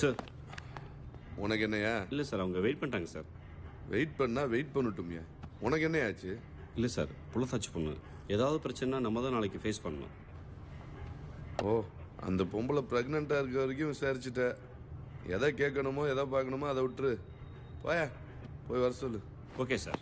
Sir. உனக்கு என்னையா? இல்லை சார், அவங்க வெயிட் பண்ணிட்டாங்க சார். வெயிட் பண்ணா வெயிட் பண்ணட்டும்யா. உனக்கு என்ன ஆச்சு? இல்லை சார், புள்ளத்தாச்சி பொண்ணு. ஏதாவது பிரச்சனைனா நம்ம தான் நாளைக்கு ஃபேஸ் பண்ணணும். ஓ, அந்த பொம்பளை ப்ரெக்னெண்ட்டாக இருக்க வரைக்கும் விசாரிச்சுட்ட. எதை கேட்கணுமோ எதை பார்க்கணுமோ அதை விட்டுரு. போயா, போய் வர சொல்லு. Okay sir.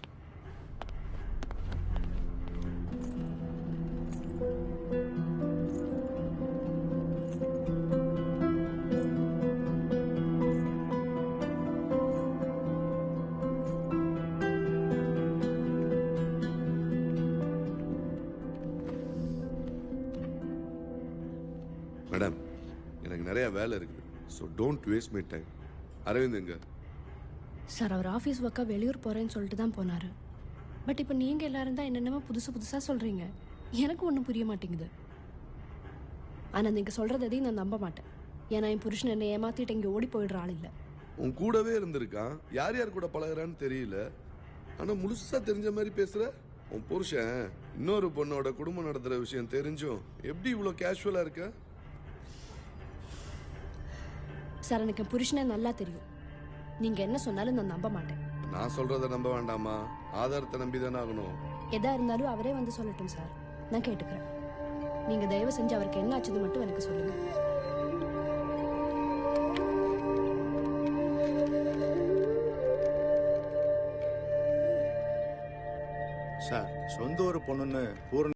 மேடம், எனக்கு நிறைய வேலை இருக்குது. So don't waste my time. Aravind எங்க? சார், அவர் ஆஃபீஸ் ஒர்க்காக வெளியூர் போகிறேன்னு சொல்லிட்டு தான் போனார். பட் இப்போ நீங்கள் எல்லாரும் தான் என்னென்னமோ புதுசாக சொல்கிறீங்க. எனக்கு ஒன்றும் புரிய மாட்டேங்குது. ஆனால் நீங்கள் சொல்கிறது எதையும் நான் நம்ப மாட்டேன். ஏன்னா என் புருஷன் என்னை ஏமாற்றிட்டு இங்கே ஓடி போயிடுற ஆள் இல்லை. உன் கூடவே இருந்திருக்கான். யார் யார் கூட பழகுறான்னு தெரியல. ஆனால் முழுசாக தெரிஞ்ச மாதிரி பேசுகிற. உன் புருஷன் இன்னொரு பொண்ணோட குடும்பம் நடத்துகிற விஷயம் தெரிஞ்சும் எப்படி இவ்வளோ கேஷுவலாக இருக்க? சார், எனக்கு என் புருஷனே நல்லா தெரியும். நீங்கள் என்ன சொன்னாலும் நான் நம்ப மாட்டேன். நான் சொல்றத நம்ப வேண்டாமா? ஆதாரத்தை நம்பி தானே ஆகணும். எதா இருந்தாலும் அவரே வந்து சொல்லட்டும் சார், நான் கேட்டுக்கிறேன். நீங்கள் தயவு செஞ்சு அவருக்கு என்ன ஆச்சுன்னு மட்டும் எனக்கு சொல்லுங்க. சார், சொந்த ஒரு பொண்ணுன்னு பூர்ண